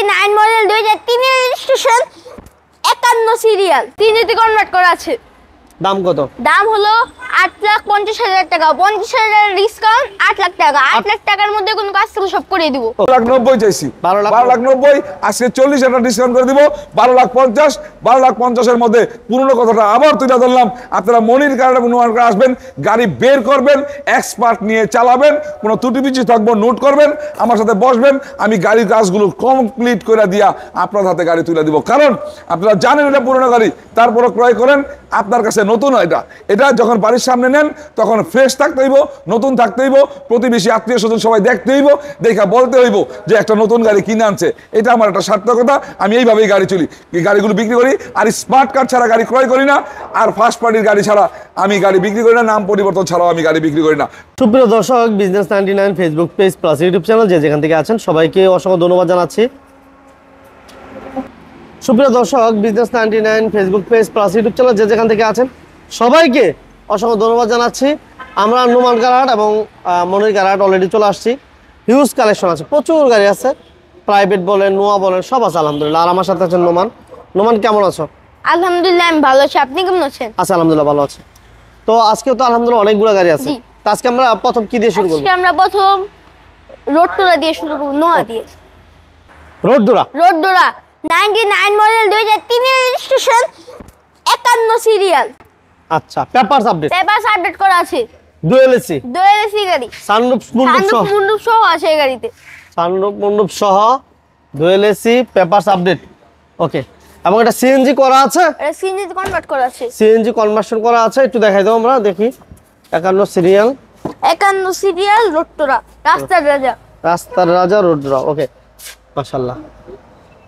99 model 2003 এর registration 51 serial CNG convert করা আছে। দাম কত? দাম হলো 8,50,000 টাকা, 50,000 ডিসকাউন্ট 8 লাখ টাকা। 8 লাখ টাকার মধ্যে কোনো কাজ থাকলে সব করে দিব। 12,90,000 চাইছি, 12,90,000 আজকে 40,000 ডিসকাউন্ট করে দিব, 12,50,000, 12,50,000 এর মধ্যে পুরনো কথাটা আবার তুলে ধরলাম। আপনারা মনির কার্ড এবং নোমান কার্ড আসবেন, গাড়ি বের করবেন, এক্সপার্ট নিয়ে চালাবেন, কোনো ত্রুটি বিচ্যুতি থাকবো নোট করবেন, আমার সাথে বসবেন, আমি গাড়ির কাজগুলো কমপ্লিট করে দিয়া আপনার হাতে গাড়ি তুলে দিব। কারণ আপনারা জানেন এটা পুরনো গাড়ি, তারপরে ক্রয় করেন, আপনার কাছে নতুন এটা যখন বাড়ির সামনে নেন তখন ফ্রেশ থাকতে হইব, নতুন থাকতে হইব, প্রতিবেশী আত্মীয় স্বজন সবাই দেখতে হইব, দেখা বলতে হইব যে একটা নতুন গাড়ি কিনে আনছে। এটা আমার একটা সার্থকতা, আমি এইভাবেই গাড়ি চলি, এই গাড়িগুলো বিক্রি করি। আর স্মার্ট কার্ড ছাড়া গাড়ি ক্রয় করি না, আর ফার্স্ট পার্টির গাড়ি ছাড়া আমি গাড়ি বিক্রি করি না, নাম পরিবর্তন ছাড়াও আমি গাড়ি বিক্রি করি না। সুপ্রিয় দর্শক, business 99 Facebook page plus YouTube channel যে যেখান থেকে আছেন সবাইকে অসংখ্য ধন্যবাদ জানাচ্ছি। সুপ্রিয় দর্শক, business 99 Facebook page plus YouTube channel যে যেখান থেকে আছেন সবাইকে অসংখ্য ধন্যবাদ জানাচ্ছি। আমরা নোমান কারহাট এবং মনির কারহাট অলরেডি চলে আসছি। হিউজ কালেকশন আছে, প্রচুর গাড়ি আছে, প্রাইভেট বলেন, নোয়া বলেন, সব আছে আলহামদুলিল্লাহ। আর আমার সাথে আছেন নোমান। নোমান কেমন আছো? আলহামদুলিল্লাহ আমি ভালো আছি, আপনি কেমন আছেন? আচ্ছা আলহামদুলিল্লাহ ভালো আছি। তো আজকে তো আলহামদুলিল্লাহ অনেকগুলো গাড়ি আছে। তো আজকে আমরা প্রথম কি দিয়ে শুরু করব? আজকে আমরা প্রথম রোডডোরা দিয়ে শুরু করব, নোয়া দিয়ে। রোডডোরা 99 মডেল 2003 এর রেজিস্ট্রেশন 51 সিরিয়াল। আচ্ছা, পেপারস আপডেট করা আছে, ডুয়াল এসি গাড়ি, সানরুফ মুন্ডুপ সহ আছে এই গাড়িতে, সানরুফ মুন্ডুপ সহ ডুয়াল এসি, পেপারস আপডেট। ওকে, এবং এটা সিএনজি করা আছে, এটা সিএনজি কনভার্ট করা আছে, সিএনজি কনভার্সন করা আছে। একটু দেখাই দাও, আমরা দেখি। 51 সিরিয়াল রোডডোরা, রাস্তার রাজা রোডডোরা। ওকে, মাশাআল্লাহ।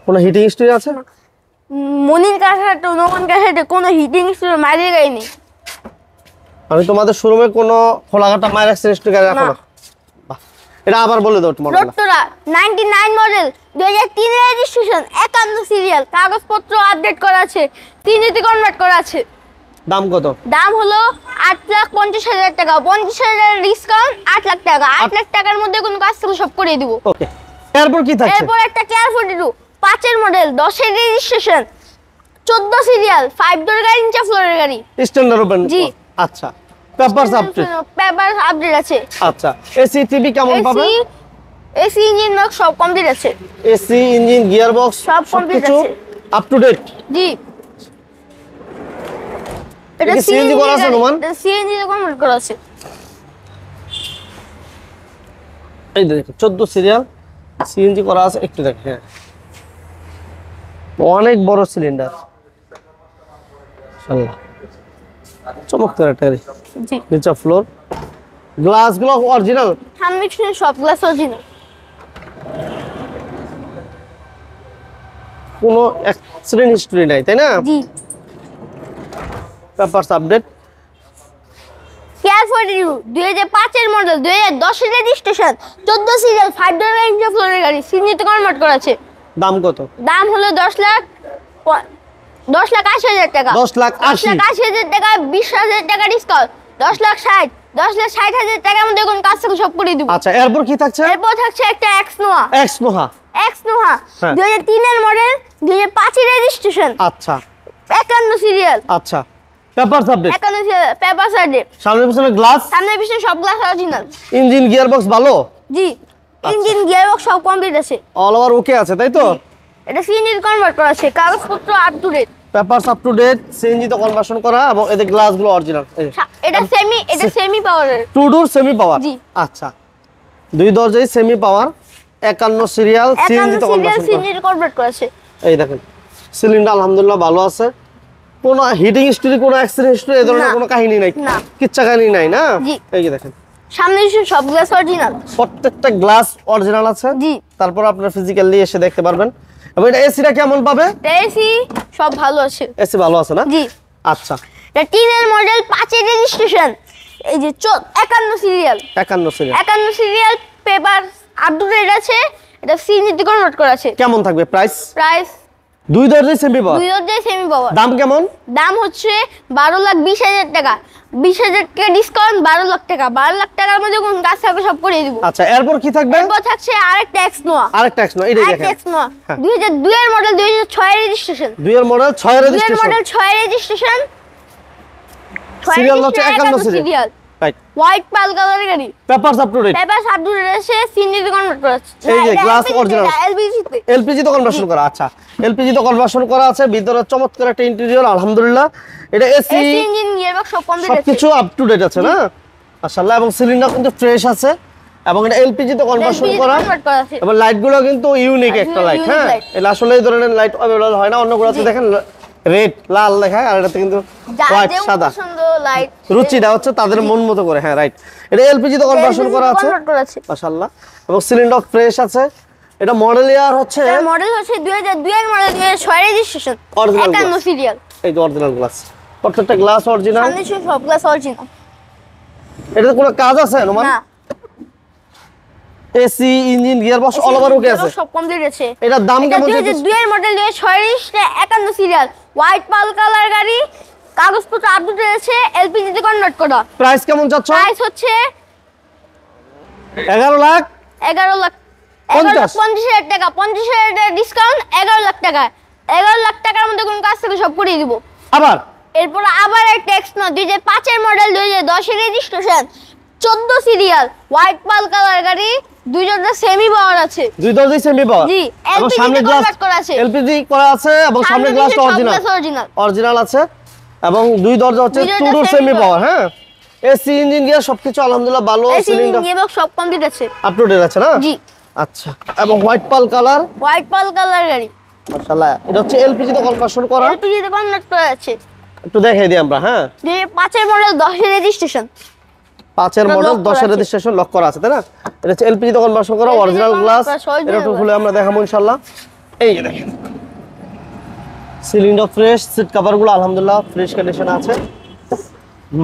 কোনো হিটিং হিস্ট্রি আছে? মনির কারহাট ও নোমান কারহাটে কোনো হিটিং হিস্ট্রি মাইরে গাড়ি নেই। আমি তোমাদের শোরুমে কোনো খোলাঘাটা মাইর অ্যাক্সিডেন্ট গাড়ি রাখো না? বাহ, এটা আবার বলে দাও তোমার। রোডডোরা 99 মডেল 2003 এর রেজিস্ট্রেশন 51 সিরিয়াল, কাগজপত্র আপডেট করা আছে, সিএনজি কনভার্ট করা আছে। দাম কত? দাম হলো 8,50,000 টাকা, 50,000 ডিসকাউন্ট 8 লাখ টাকা। 8 লাখ টাকার মধ্যে কোনো কাজ থাকলে সব করে দিব। ওকে, এরপর কি থাকছে? এরপর একটা কেয়ার 42 5 এর মডেল 10 এর রেজিস্ট্রেশন 14 সিরিয়াল, 5 ডোর গাড়ি, নিচে ফ্লোরের গাড়ি, স্ট্যান্ডার্ড ওপেন। জি। আচ্ছা, পেপারস আপডেট আছে। আচ্ছা, এসি টিভি কেমন পাবে? এসি ইঞ্জিন বক্স সব কমপ্লিট আছে, এসি ইঞ্জিন গিয়ার বক্স সব কমপ্লিট আছে, আপ টু ডেট। জি। এটা সিএনজি করা আছে নোমান? এটা সিএনজি কনভার্ট করা আছে। এই দেখো 14 সিরিয়াল সিএনজি করা আছে, একটু দেখেন। হ্যাঁ, অনেক বড় সিলিন্ডার, মাশাআল্লাহ, চমৎকার একটা গাড়ি। জি, নিচে ফ্লোর, গ্লাসগুলো অরিজিনাল, সামনে পিছনে সব গ্লাস অরিজিনাল, কোনো অ্যাক্সিডেন্ট হিস্টরি নাই, তাই না? জি। Papers update. কেয়ার 42 2005 এর মডেল 2010 এর রেজিস্ট্রেশন 14 সিরিয়াল, 5 ডোর গাড়ি, নিচে ফ্লোরের গাড়ি, সিএনজি কনভার্ট করা আছে। দাম কত? দাম হলো 10,80,000 টাকা, 10,80,000 টাকা, 20,000 টাকা ডিসকাউন্ট, 10,60,000 টাকার মধ্যে কোন কাজ থেকে সব করে দিব। আচ্ছা, এরপর কি থাকছে? এরপর থাকছে একটা এক্স নোহা 2003 এর মডেল 2005 এর রেজিস্ট্রেশন। আচ্ছা, 51 সিরিয়াল। আচ্ছা, papers update, 51 serial, papers update, সামনে পিছনে গ্লাস, সামনে পিছনে সব glass original, engine gear box ভালো। জি, ইঞ্জিন গিয়ার বক্স সব কমপ্লিট আছে, অল ওভার ওকে আছে, তাই তো? এটা সিএনজি কনভার্ট করা আছে, কাগজপত্র up to date, papers up to date, CNG তে কনভার্সন করা, এবং এদের গ্লাসগুলো অরিজিনাল। এটা সেমি পাওয়ারের, টু ডোর সেমি পাওয়ার। জি। আচ্ছা, দুই দরজাই সেমি পাওয়ার, 51 সিরিয়াল, সিএনজি তে কনভার্ট করা আছে। এই দেখেন সিলিন্ডার আলহামদুলিল্লাহ ভালো আছে, কোনো হিটিং হিস্টরি, কোনো অ্যাক্সিডেন্ট হিস্টরি, এই ধরনের কোনো কাহিনী নাই, কিচ্ছা কাহিনী নাই না? এই যে দেখেন সামনে সব গ্লাস অরিজিনাল, প্রত্যেকটা গ্লাস অরিজিনাল আছে। জি। তারপর আপনারা ফিজিক্যালি এসে দেখতে পারবেন। এবং এটা এসিটা কেমন পাবে? এসি সব ভালো আছে, এসি ভালো আছে না? জি। আচ্ছা, এটা 3 এর মডেল 5 এর রেজিস্ট্রেশন, এই যে 51 সিরিয়াল, 51 সিরিয়াল, পেপার আপডেট আছে, এটা সিএনজি কনভার্ট করা আছে। কেমন থাকবে প্রাইস? দুই দরজায় সেমি পাওয়ার। দাম কেমন? দাম হচ্ছে 12,20,000 টাকা, 20,000 টাকা ডিসকাউন্ট, 12 লাখ টাকা। 12 লাখ টাকার মধ্যে কোন কাজ থাকবে সব করে দিব। আচ্ছা এরপর কি থাকবে? এরপর থাকছে আরেকটা এক্সনোয়া। আরেকটা এক্সনোয়া, এটাই দেখেন। এক্সনোয়া হ্যাঁ। 2002 এর মডেল, 2006 এর রেজিস্ট্রেশন। 2 এর মডেল 6 এর 2 এর রেজিস্ট্রেশন। মডেল 6 এর রেজিস্ট্রেশন। সিরিয়াল হচ্ছে 51 সিরিয়াল। রাইট। হোয়াইট পাল কালারের গাড়ি। Papers up to date. Paper সাবজুট রয়েছে, সিএনজি কনভার্ট করা আছে। এই যে গ্লাস অরিজিনাল। এলপিজি তে। এলপিজি তো কনভার্সন করা। আচ্ছা এলপিজি তো কনভার্সন করা আছে। ভিতরে চমৎকার একটা ইন্টেরিয়র, আলহামদুলিল্লাহ। এটা এসি এসি ইঞ্জিন গিয়ারবক্স সব কমপ্লিট আছে। সবকিছু আপ টু ডেট আছে না মাশাআল্লাহ। এবং সিলিন্ডার কিন্তু ফ্রেশ আছে এবং এটা এলপিজি তে কনভার্সন করা। কনভার্ট করা আছে। এবং লাইটগুলো কিন্তু ইউনিক একটা লাইট। unique হ্যাঁ light। এটা আসলে এই ধরনের লাইট अवेलेबल হয় না। অন্যগুলোতে দেখেন রেড লাল লেখা, আর এটাতে কিন্তু হোয়াইট সাদা। পছন্দ লাইট রুচিটা হচ্ছে তাদের মন মতো করে। হ্যাঁ রাইট। এটা এলপিজি তে কনভার্সন করা আছে কনভার্ট করা আছে। মাশাআল্লাহ। এবং সিলিন্ডার ফ্রেশ আছে। এটা মডেল ইয়ার হচ্ছে, এর মডেল হচ্ছে 2002 এর model, 2006 registration, Original 51 glass। Serial. এই যে অরিজিনাল গ্লাস, প্রত্যেকটা গ্লাস অরিজিনাল। সামনে সব গ্লাস অরিজিনাল। এটাতে কোনো কাজ আছে অনুমান? না, AC engine gearbox all over okay আছে। সব কমপ্লিট আছে। এটার দাম এটা কেমন? 2002 এর মডেল, 2006 রেজিস্ট্রেশন, 51 সিরিয়াল, হোয়াইট পাল কালার গাড়ি, কাগজপত্র আপডেট রয়েছে, এলপিজি তে কনভার্ট করা। প্রাইস কেমন চাচ্ছ? প্রাইস হচ্ছে 11 লাখ 11 লাখ 50,000 টাকা। 50,000 টাকা ডিসকাউন্ট, 11 লাখ টাকা। 11 লাখ টাকার মধ্যে কোন কাজ থেকে সব করে দিব। আবার এরপর আবার একটা এক্সনো 2005 এর মডেল, 2010 এর রেজিস্ট্রেশন, 14 সিরিয়াল, হোয়াইট পাল কালার গাড়ি, দুই দরজা সেমি পাওয়ার আছে। দুই দরজাই সেমি পাওয়ার। জি, এবং LPG সামনে তে গ্লাস convert করা আছে। এলপিজি করা আছে এবং সামনে গ্লাসটা অরিজিনাল। অরিজিনাল। অরিজিনাল আছে এবং দুই দরজা হচ্ছে দুই দরজা টু ডোর semi সেমি power। পাওয়ার। হ্যাঁ এসি ইঞ্জিন গিয়ার সবকিছু আলহামদুলিল্লাহ ভালো। এসি সিলিন্ডার গিয়ারবক্স সব কমপ্লিট আছে। আপ টু ডেট আছে না? জি, আচ্ছা এবং হোয়াইট পাল কালার হোয়াইট পাল কালার গাড়ি, মাশাআল্লাহ। এটা হচ্ছে এলপিজি তে কনভার্সন করা। এলপিজি তে কনভার্ট করা আছে। একটু দেখাই দিই আমরা। হ্যাঁ 2005 এর মডেল, 10 এর রেজিস্ট্রেশন, 5 এর এটা মডেল, lock 10 করা এর আছে। রেজিস্ট্রেশন, লক করা আছে তাই না? এটা হচ্ছে এলপিজি তে কনভার্সন করা, LPG অরিজিনাল convert গ্লাস। করা, original এটা একটু glass। খুলে আমরা দেখাবো ইনশাআল্লাহ। এই যে দেখেন সিলিন্ডার ফ্রেশ, সিট কভারগুলো আলহামদুলিল্লাহ ফ্রেশ কন্ডিশনে আছে।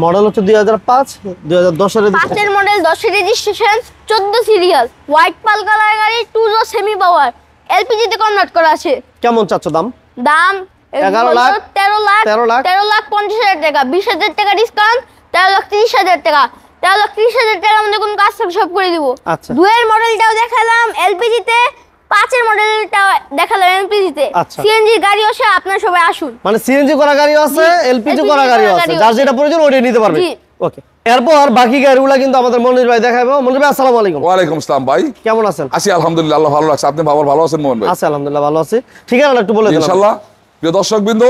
মডেল হচ্ছে 2005, 2010 এর 5 এর মডেল, 10 এর রেজিস্ট্রেশন, 14 সিরিয়াল, হোয়াইট পাল কালার গাড়ি, টু ডোর সেমি পাওয়ার, এলপিজি তে কনভার্ট করা আছে। কেমন চাচ্ছ দাম? দাম 11 লাখ 13 লাখ 13 লাখ 13 লাখ 50,000 টাকা। 20,000 টাকা ডিসকাউন্ট, 13 লাখ 30,000 টাকা। 13 লাখ 30,000 টাকার মধ্যে কোন কাজ থাকে সব করে দিব। আচ্ছা। 2 এর মডেলটাও দেখালাম এলপিজি তে, 5 এর মডেলটাও দেখালাম এলপিজি তে। আচ্ছা। সিএনজি গাড়ি আছে, আপনারা সবাই আসুন। মানে সিএনজি করা গাড়িও আছে, জি, এলপিজি LPG করা গাড়িও করা আছে, গাড়িও যার আছে। যেটা প্রয়োজন ওইটাই নিতে পারবে। জি। ওকে। এরপর বাকি গাড়িগুলো কিন্তু আমাদের মনির ভাই দেখাবো। মনির ভাই আসসালামু আলাইকুম। ওয়ালাইকুম আসসালাম ভাই। কেমন আছেন? আছি আলহামদুলিল্লাহ, আল্লাহ ভালো রাখছে। আপনি ভালো আছেন মোহন ভাই? আছি আলহামদুলিল্লাহ ভালো আছি। ঠিকানা একটু বলে দিন ইনশাআল্লাহ। প্রিয় দর্শকবৃন্দ,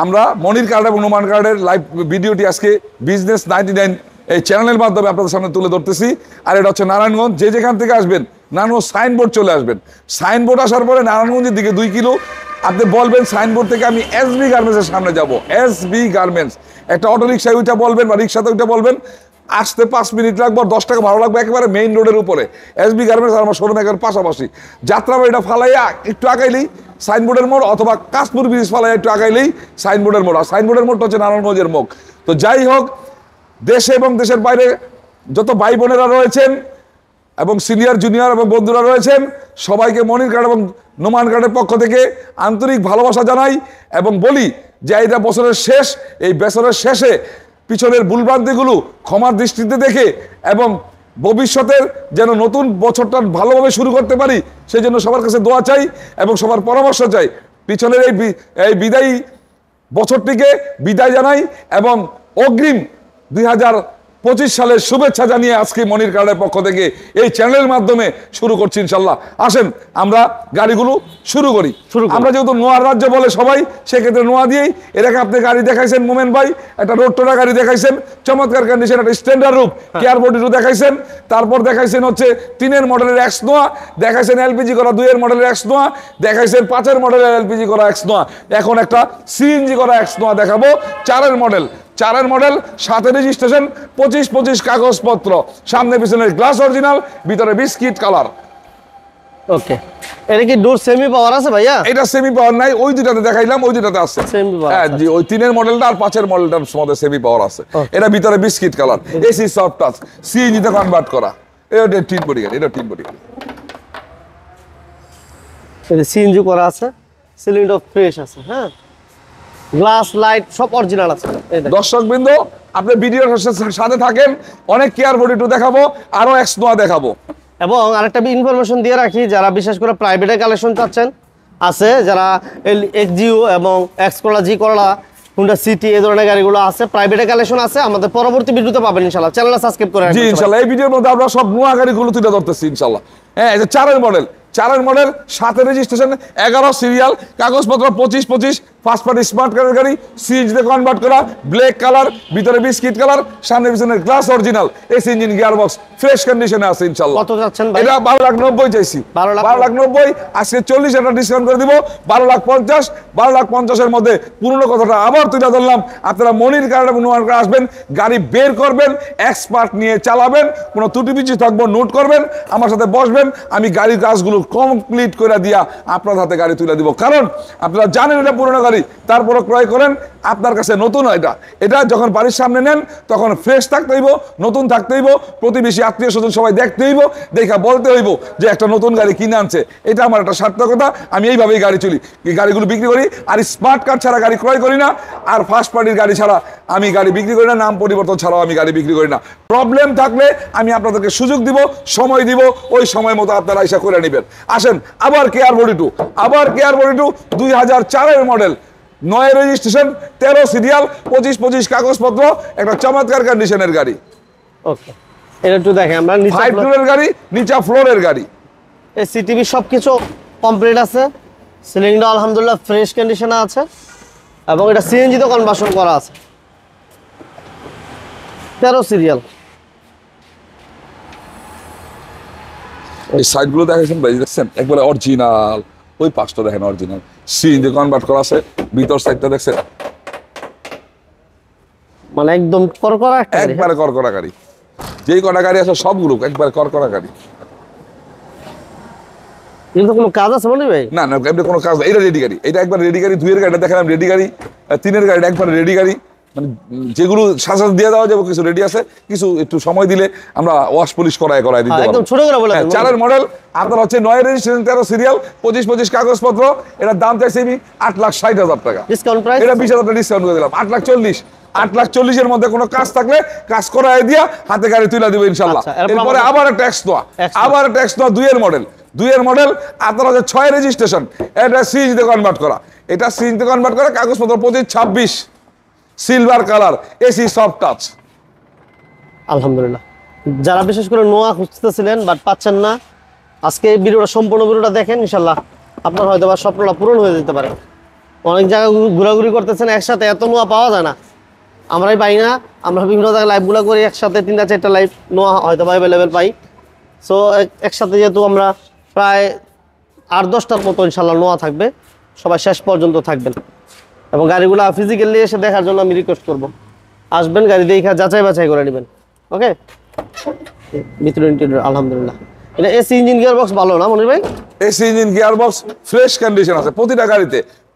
আমরা মনির কার্ড এবং নোমান কার্ডের লাইভ ভিডিওটি আজকে বিজনেস 99 এই চ্যানেলের মাধ্যমে আপনাদের সামনে তুলে ধরতেছি। আর এটা হচ্ছে নারায়ণগঞ্জ। যে যেখান থেকে আসবেন নারায়ণগঞ্জ সাইনবোর্ড চলে আসবেন। সাইনবোর্ড আসার পরে নারায়ণগঞ্জের দিকে 2 কিলো আপনি বলবেন সাইনবোর্ড থেকে আমি এসবি গার্মেন্টসের সামনে যাব। এসবি গার্মেন্টস একটা অটো রিক্সায় ওইটা বলবেন বা রিক্সাতে ওইটা বলবেন। আসতে 5 মিনিট লাগবে, আর 10 টাকা ভাড়া লাগবে। একেবারে মেইন রোডের উপরে এসবি গার্মেন্টস আর আমার শোরুম একেবারে পাশাপাশি। যাত্রাবাড়িটা ফালাইয়া একটু আগাইলেই সাইনবোর্ডের মোড়, অথবা কাশপুর ব্রিজ ফালাইয়া একটু আগাইলেই সাইনবোর্ডের মোড়। আর সাইনবোর্ডের মোড়টা হচ্ছে নারায়ণগঞ্জের মুখ। তো যাই হোক, দেশে এবং দেশের বাইরে যত ভাই বোনেরা রয়েছেন এবং সিনিয়র জুনিয়র এবং বন্ধুরা রয়েছেন, সবাইকে মনির কার্ড এবং নোমান কার্ডের পক্ষ থেকে আন্তরিক ভালোবাসা জানাই এবং বলি যে এটা বছরের শেষ। এই বছরের শেষে পিছনের ভুলভ্রান্তিগুলো ক্ষমার দৃষ্টিতে দেখে এবং ভবিষ্যতের যেন নতুন বছরটা ভালোভাবে শুরু করতে পারি, সেই জন্য সবার কাছে দোয়া চাই এবং সবার পরামর্শ চাই। পিছনের এই বিদায়ী বছরটিকে বিদায় জানাই এবং অগ্রিম 2025 সালের শুভেচ্ছা জানিয়ে আজকে মনির কার্ডের পক্ষ থেকে এই চ্যানেলের মাধ্যমে শুরু করছি ইনশাল্লাহ। আসেন আমরা গাড়িগুলো শুরু করি। আমরা যেহেতু নোয়ার রাজ্য বলে সবাই, সেক্ষেত্রে নোয়া দিয়েই এটাকে আপনি গাড়ি দেখাইছেন মোমেন ভাই, একটা রোডটোরা গাড়ি দেখাইছেন, চমৎকার কন্ডিশন, একটা স্ট্যান্ডার্ড রূপ কেয়ার বডিরও দেখাইছেন। তারপর দেখাইছেন হচ্ছে 3 এর মডেলের এক্স নোয়া, দেখাইছেন এলপিজি করা 2 এর মডেলের এক্স নোয়া, দেখাইছেন 5 এর মডেলের এলপিজি করা এক্স নোয়া। এখন একটা সিএনজি করা এক্স নোয়া দেখাবো 4 এর মডেল। 4 এর মডেল, 7 এর রেজিস্ট্রেশন, 25 কাগজপত্র, সামনে পিছনের গ্লাস অরিজিনাল, ভিতরে বিস্কিট কালার। ওকে। এটা কি ডোর সেমি পাওয়ার আছে ভাইয়া? এটা সেমি পাওয়ার নাই, ওই দুটাতে দেখাইলাম, ওই দুটাতে আছে সেমি পাওয়ার। হ্যাঁ জি, ওই 3 এর মডেলটা আর 5 এর মডেলটার মধ্যে সেমি পাওয়ার আছে। এটা ভিতরে biscuit colour, AC soft touch, CNG তে কনভার্ট করা। এটা টিন বডি গাড়ি, এটা টিন বডি গাড়ি। এই সিএনজি করা আছে, সিলিন্ডার ফ্রেশ আছে। হ্যাঁ গ্লাস লাইট সব অরিজিনাল আছে। এই দেখেন দর্শকবৃন্দ, আপনি ভিডিওর সাথে থাকেন, অনেক কেয়ার বডি টু দেখাবো, আরো এক্স নোয়া দেখাবো। এবং আরেকটা ইনফরমেশন দিয়ে রাখি, যারা বিশেষ করে প্রাইভেটে কালেকশন চাচ্ছেন আছে, যারা এক্সজিও এবং এক্স করলা, জি করলা, হুন্ডা সিটি এই ধরনের গাড়িগুলো আছে, প্রাইভেটে কালেকশন আছে, আমাদের পরবর্তী ভিডিওতে পাবেন ইনশাআল্লাহ। চ্যানেলটা সাবস্ক্রাইব করে জি ইনশাআল্লাহ এই ভিডিওর মধ্যে আমরা সব নোয়া গাড়িগুলো তুলে ধরতেছি ইনশাআল্লাহ। হ্যাঁ, এই যে 4 মডেল, 7 রেজিস্ট্রেশন, 11 সিরিয়াল, কাগজপত্র 25 ফার্স্ট পার্টি স্মার্ট কারের গাড়ি, সিএনজিতে কনভার্ট করা, ব্ল্যাক কালার, ভিতরে বিস্কিট কালার, সামনে পিছনে glass original, AC engine, gearbox fresh কন্ডিশনে আছে ইনশাআল্লাহ। কত যাচ্ছেন ভাই? এটা 12,90,000 চাইছি। 12,90,000 আজকে 40 একটা ডিসকাউন্ট করে দিব, 12,50,000। 12,50,000 এর মধ্যে পুরনো কথাটা আবার তুলে ধরলাম। আপনারা মনির কার এবং নোয়ার কার আসবেন, গাড়ি বের করবেন, এক্সপার্ট নিয়ে চালাবেন, কোনো ত্রুটি বিচি থাকবো নোট করবেন, আমার সাথে বসবেন, আমি গাড়ির কাজগুলো কমপ্লিট করে দিয়া আপনার হাতে গাড়ি তুলে দিব। কারণ আপনারা জানেন এটা পুরনো গাড়ি, তারপরে ক্রয় করেন, আপনার কাছে নতুন হয়। এটা যখন বাড়ির সামনে নেন তখন ফ্রেশ থাকতে হইব, নতুন থাকতে হইব, প্রতিবেশী আত্মীয় স্বজন সবাই দেখতে হইব, দেখা বলতে হইব যে একটা নতুন গাড়ি কিনে আনছে। এটা আমার একটা সার্থকতা, আমি এইভাবেই গাড়ি চলি, এই গাড়িগুলো বিক্রি করি। আর স্মার্ট কার্ড ছাড়া গাড়ি ক্রয় করি না, আর ফার্স্ট পার্টির গাড়ি ছাড়া আমি গাড়ি বিক্রি করি না, নাম পরিবর্তন ছাড়াও আমি গাড়ি বিক্রি করি না। প্রবলেম থাকলে আমি আপনাদেরকে সুযোগ দিব, সময় দিব, ওই সময় মতো আপনারা আইসা করে নেবেন। আসেন আবার care body two, 2004 model, 9 registration, 13 serial, 25 কাগজপত্র, একটা চমৎকার কন্ডিশনের গাড়ি। ওকে, এটা একটু দেখেন আমরা। 5 ফ্লোরের গাড়ি, নিচা ফ্লোরের গাড়ি, এই সিটিভি সবকিছু কমপ্লিট আছে, সিলিংটা আলহামদুলিল্লাহ ফ্রেশ কন্ডিশনে আছে, এবং এটা সিএনজি তে কনভার্সন করা আছে। 13 সিরিয়াল। এই সাইডগুলো দেখেছেন ভাই, দেখছেন একবারে অরিজিনাল। ওই পাঁচটা দেখেন অরিজিনাল, সিএনজি কনভার্ট করা আছে। ভিতর সাইডটা দেখছেন মানে একদম করকরা একটা গাড়ি। একবারে করকরা গাড়ি, যেই কটা গাড়ি আছে সবগুলো একবারে করকরা গাড়ি। কিন্তু কোনো কাজ আছে মনে ভাই? না না, এমনি কোনো কাজ না। এটা রেডি গাড়ি, এটা একবার রেডি গাড়ি। 2 এর গাড়িটা দেখালাম রেডি গাড়ি, 3 এর গাড়িটা একবার রেডি গাড়ি। মানে যেগুলো সাজা দিয়ে দেওয়া যাবে, কিছু রেডি আছে, কিছু একটু সময় দিলে আমরা ওয়াশ পলিশ করায় দিতে পারবো। একদম ছোট করে বলে দেন। 4 এর মডেল, আপনার হচ্ছে 9 রেজিস্ট্রেশন, 13 সিরিয়াল, 25 কাগজপত্র। এটার দাম চাইছি আমি 8,60,000 টাকা। Discount price? এটা 20,000 টাকা ডিসকাউন্ট করে দিলাম, 8,40,000। 8,40,000 এর মধ্যে কোনো কাজ থাকলে কাজ করায় দিয়া হাতে গাড়ি তুলে দিব ইনশাআল্লাহ। আচ্ছা, এরপরে আবার একটা এক্সট্রা, আবার একটা এক্সট্রা 2 এর মডেল, 2 এর মডেল, আপনার হচ্ছে 6 রেজিস্ট্রেশন, এটা সিএনজি তে কনভার্ট করা। এটা সিএনজি তে কনভার্ট করা, কাগজপত্র 25-26, silver colour, AC soft touch. আলহামদুলিল্লাহ। যারা বিশেষ করে নোয়া খুঁজতেছিলেন বাট পাচ্ছেন না, আজকে এই ভিডিওটা সম্পূর্ণ ভিডিওটা দেখেন, ইনশাআল্লাহ আপনার হয়তো বা স্বপ্নটা পূরণ হয়ে যেতে পারে। অনেক জায়গায় ঘোরাঘুরি করতেছেন, একসাথে এত নোয়া পাওয়া যায় না, আমরাই পাই না। আমরা বিভিন্ন জায়গায় লাইভগুলো করি, একসাথে 3-4টা লাইভ নোয়া হয়তো বা অ্যাভেলেবেল পাই। সো একসাথে যেহেতু আমরা প্রায় 8-10টার মতো ইনশাআল্লাহ নোয়া থাকবে, সবাই শেষ পর্যন্ত থাকবেন। এবং গাড়িগুলো ফিজিক্যালি এসে দেখার জন্য আমি রিকোয়েস্ট করবো, আসবেন গাড়ি দেখে যাচাই বাছাই করে নেবেন। ওকে, ভিতরে ইন্টেরিয়র আলহামদুলিল্লাহ। এটা এসি ইঞ্জিন গিয়ারবক্স ভালো না মনির ভাই? AC engine gearbox fresh condition আছে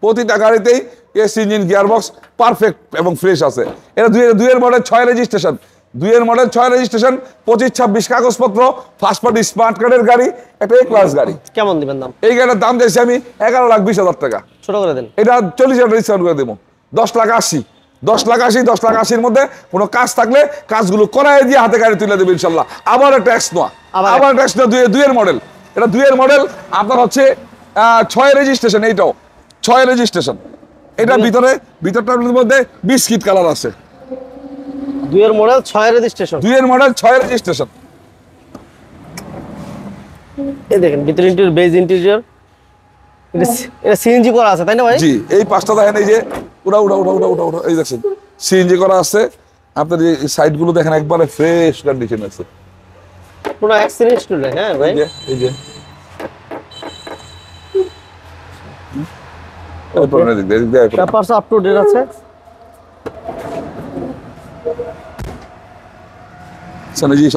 প্রতিটা গাড়িতেই এসি ইঞ্জিন গিয়ারবক্স পারফেক্ট এবং ফ্রেশ আছে। এটা 2 এর মডেল, 6 রেজিস্ট্রেশন, 2 এর মডেল, 6 রেজিস্ট্রেশন, 25-26 কাগজপত্র, ফার্স্ট পার্টি স্মার্ট কার্ডের গাড়ি, একটা এ ক্লাস গাড়ি। কেমন দিবেন দাম? এই গাড়ির দাম চাইছি আমি 11,20,000 টাকা। ছোট করে দেন। এটা 40,000 ডিসকাউন্ট করে দেবো, 10,80,000। 10,80,000 মধ্যে কোনো কাজ থাকলে কাজগুলো করায় দিয়ে হাতে গাড়ি তুলে দেবে ইনশাল্লাহ। আবার একটা এক্সট্রা, আবার একটা এক্সট্রা 2 এর মডেল, এটা 2 এর মডেল, আপনার হচ্ছে 6 রেজিস্ট্রেশন, এইটাও 6 রেজিস্ট্রেশন। এটা ভিতরটার মধ্যে বিস্কিট কালার আছে। 2 এর মডেল, 6 রেজিস্ট্রেশন, 2 এর মডেল, 6 রেজিস্ট্রেশন। এই দেখেন ভিতরে ইন্টেরিয়র, বেজ ইন্টেরিয়র, এটা সিএনজি করা আছে তাই না ভাই? জি, এই পাঁচটা দেখেন, এই যে উড়া, এই দেখছেন সিএনজি করা আছে। আপনার এই সাইডগুলো দেখেন একবারে ফ্রেশ কন্ডিশন আছে, কোনো অ্যাক্সিডেন্ট নেই। হ্যাঁ ভাই, এই যে পেপারস আপ টু ডেট আছে।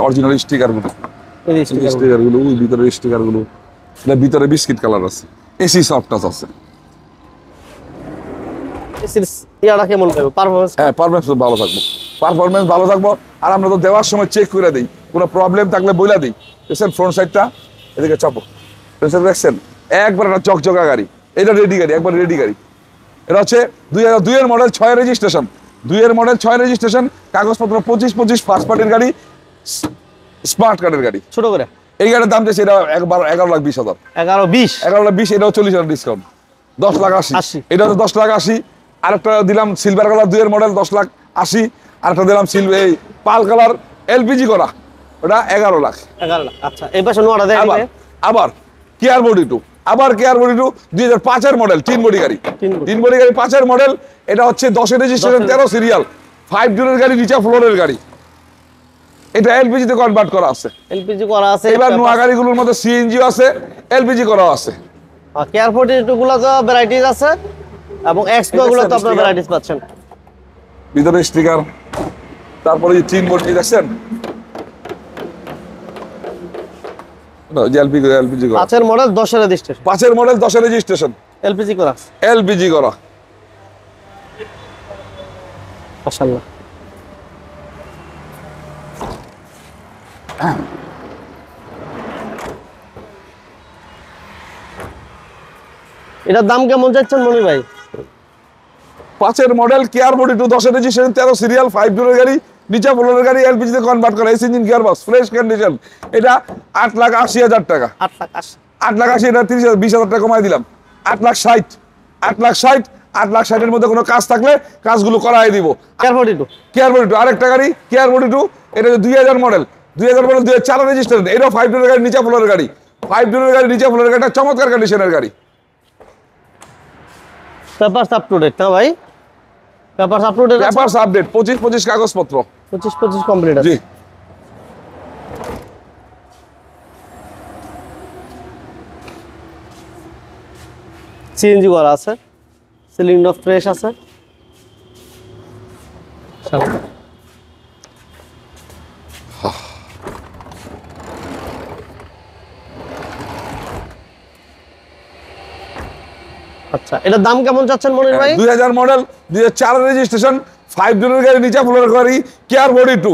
অরিজিনাল স্টিকারগুলো, স্টিকারগুলো ওই ভিতরে, স্টিকারগুলো এটা ভিতরে বিস্কিট কালার আছে, এসি সফট টাচ আছে। ইয়াটা কেমন পাবো পারফরম্যান্স? হ্যাঁ, পারফরম্যান্স ভালো থাকবো। আর আমরা তো দেওয়ার সময় চেক করে দিই, কোনো প্রবলেম থাকলে বইলা দিই। দেখছেন ফ্রন্ট সাইডটা, এদিকে চাপো, দেখছেন একবার একটা চকচকা গাড়ি। এটা রেডি গাড়ি, একবার রেডি গাড়ি। এটা হচ্ছে 2002 এর মডেল, 6 রেজিস্ট্রেশন, 2 এর মডেল 6 রেজিস্ট্রেশন, কাগজপত্র 25 ফার্স্ট পার্টির গাড়ি, স্মার্ট কার্ডের গাড়ি। ছোট করে এই গাড়ির দাম চাইছে এটা 11,20,000। 11-20 11,20,000, এটাও 40,000 ডিসকাউন্ট, 10,80,000। এটা হচ্ছে 10,80,000। আরেকটা দিলাম সিলভার কালার 2 এর মডেল 10,80,000। আরেকটা দিলাম এই পাল কালার এলপিজি করা, ওটা 11 লাখ। 11 লাখ। আচ্ছা এই পাশে নোয়াটা দেখেন। আবার কেয়ার বডি 2, আবার কেয়ার বডি 2 2005 এর মডেল, 3 বডি গাড়ি, 3 বডি গাড়ি 5 এর মডেল। এটা হচ্ছে 10 এর রেজিস্ট্রেশন, 13 সিরিয়াল, 5 ডোরের গাড়ি, নিচা ফ্লোরের গাড়ি। এটা এলপিজি তে কনভার্ট করা আছে, এলপিজি করা আছে। এবার নোয়া গাড়িগুলোর মধ্যে সিএনজি আছে, এলপিজি করা আছে। কেয়ার 42 গুলো তো ভ্যারাইটিস আছে এবং এক্সপ্লো গুলো তো আপনারা ভ্যারাইটিস পাচ্ছেন। ভিতরে স্টিকার, তারপরে এই 3 বডি দেখছেন, এলপিজি করা। 5 এর মডেল 10 এর রেজিস্ট্রেশন, 5 এর মডেল 10 এর রেজিস্ট্রেশন, এলপিজি করা। এলপিজি করা। মাশাআল্লাহ। এটার দাম কেমন চাচ্ছেন মনির ভাই? 5 এর মডেল কেয়ার বডি 2, 10 এর রেজিস্ট্রেশন, 13 সিরিয়াল, 5 ডোরের গাড়ি, নিচা ফ্লোরের গাড়ি, এলপিজি তে কনভার্ট করা, AC engine, gear box, fresh condition. এটা 8,80,000 টাকা। 8,80,000। 8,80,000, এটা 20,000 টাকা কমাই দিলাম। 8,60,000, 8,60,000, 8,60,000 এর মধ্যে কোনো কাজ থাকলে কাজগুলো করাই দিব। কেয়ার 42, কেয়ার বডি 2, আরেকটা গাড়ি কেয়ার বডি 2, এটা 2000 মডেল, 2004 রেজিস্ট্রেশন। এটাও 5 ডোরের গাড়ি, নিচা ফ্লোরের গাড়ি, 5 ডোরের গাড়ি, নিচা ফ্লোরের গাড়ি, চমৎকার কন্ডিশনের গাড়ি। পেপারস আপ টু ডেট না ভাই? Papers up to date, papers update, 25 কাগজপত্র, 25 কমপ্লিট আছে। জি। সিএনজি করা আছে, সিলিন্ডার ফ্রেশ আছে। আচ্ছা এটার দাম কেমন চাচ্ছেন মনির ভাই? 2000 মডেল, 2004 রেজিস্ট্রেশন, 5 ডোরের গাড়ি, নিচা ফ্লোরের গাড়ি, কেয়ার বডি 2।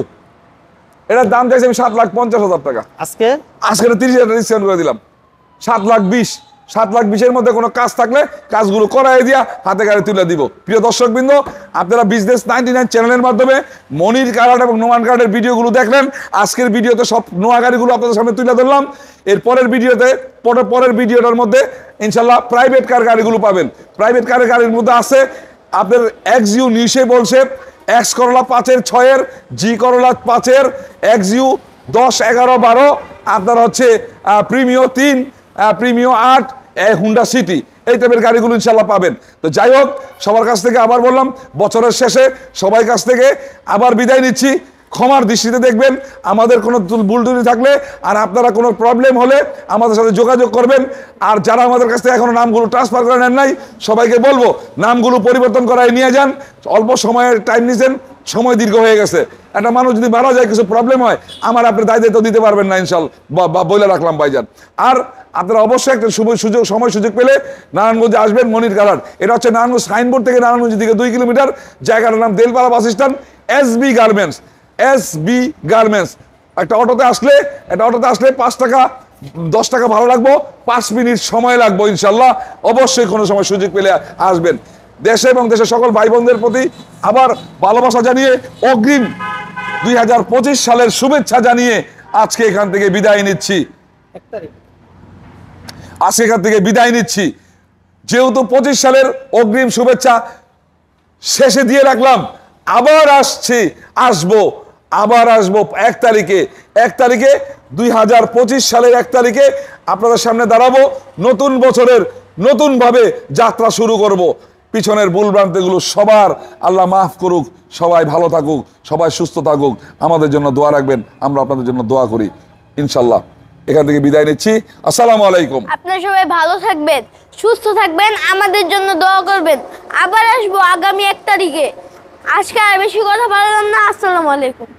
এটার দাম চাইছি আমি 7,50,000 টাকা। আজকে 30,000 ডিসকাউন্ট করে দিলাম, 7,20,000। 7,20,000 এর মধ্যে কোনো কাজ থাকলে কাজগুলো করাই দিয়া হাতে গাড়ি তুলে দিব। প্রিয় দর্শকবৃন্দ, আপনারা বিজনেস 99 চ্যানেলের মাধ্যমে মনির কার্ড এবং নোমান কার্ডের ভিডিওগুলো দেখলেন। আজকের ভিডিওতে সব নোয়া গাড়িগুলো আপনাদের সামনে তুলে ধরলাম। এর পরের ভিডিওতে পরের ভিডিওটার মধ্যে ইনশাল্লাহ প্রাইভেট কার গাড়িগুলো পাবেন। প্রাইভেট কারের গাড়ির মধ্যে আছে আপনার এক্সইউ নিশে বলছে, এক্স করলা 5 এর 6 এর, জি করলা 5 এর, এক্সইউ 10, 11, 12, আপনার হচ্ছে প্রিমিও 3, প্রিমিও 8, হুন্ডা সিটি, এই টাইপের গাড়িগুলো ইনশাল্লাহ পাবেন। তো যাই হোক, সবার কাছ থেকে আবার বললাম, বছরের শেষে সবাই কাছ থেকে আবার বিদায় নিচ্ছি। ক্ষমার দৃষ্টিতে দেখবেন, আমাদের কোনো ভুল ত্রুটি থাকলে আর আপনারা কোনো প্রবলেম হলে আমাদের সাথে যোগাযোগ করবেন। আর যারা আমাদের কাছ থেকে এখনো নামগুলো ট্রান্সফার করে নেন নাই, সবাইকে বলবো নামগুলো পরিবর্তন করায় নিয়ে যান। অল্প সময়ের টাইম নিয়েছেন, সময় দীর্ঘ হয়ে গেছে। একটা মানুষ যদি মারা যায়, কিছু প্রবলেম হয়, আমার আপনি দায়িত্ব দিতে পারবেন না ইনশাল্লাহ, বা বলে রাখলাম ভাইজান। আর আপনারা অবশ্যই একটা সময় সুযোগ পেলে নারায়ণগঞ্জে আসবেন, মনির কালার। এটা হচ্ছে নারায়ণগঞ্জ সাইনবোর্ড থেকে নারায়ণগঞ্জ দিকে 2 কিলোমিটার, জায়গাটার নাম Delpara bus stand, SB garments. SB garments. একটা অটোতে আসলে 5 টাকা 10 টাকা ভালো লাগবো, 5 মিনিট সময় লাগবো ইনশাল্লাহ। অবশ্যই কোনো সময় সুযোগ পেলে আসবেন। দেশে এবং দেশের সকল ভাই বোনদের প্রতি আবার ভালোবাসা জানিয়ে, অগ্রিম 2025 সালের শুভেচ্ছা জানিয়ে আজকে এখান থেকে বিদায় নিচ্ছি। যেহেতু 25 সালের অগ্রিম শুভেচ্ছা শেষে দিয়ে রাখলাম, আবার আসবো 1 তারিখে 2025 সালের 1 তারিখে আপনাদের সামনে দাঁড়াবো। নতুন বছরের নতুনভাবে যাত্রা শুরু করব। পিছনের ভুলভ্রান্তিগুলো সবার আল্লাহ মাফ করুক। সবাই ভালো থাকুক, সবাই সুস্থ থাকুক, আমাদের জন্য দোয়া রাখবেন। আমরা আপনাদের জন্য দোয়া করি ইনশাল্লাহ। এখান থেকে বিদায় নিচ্ছি। আসসালামু আলাইকুম। আপনারা সবাই ভালো থাকবেন, সুস্থ থাকবেন, আমাদের জন্য দোয়া করবেন। আবার আসবো আগামী 1 তারিখে। আজকে আর বেশি কথা বললাম না। আসসালামু আলাইকুম।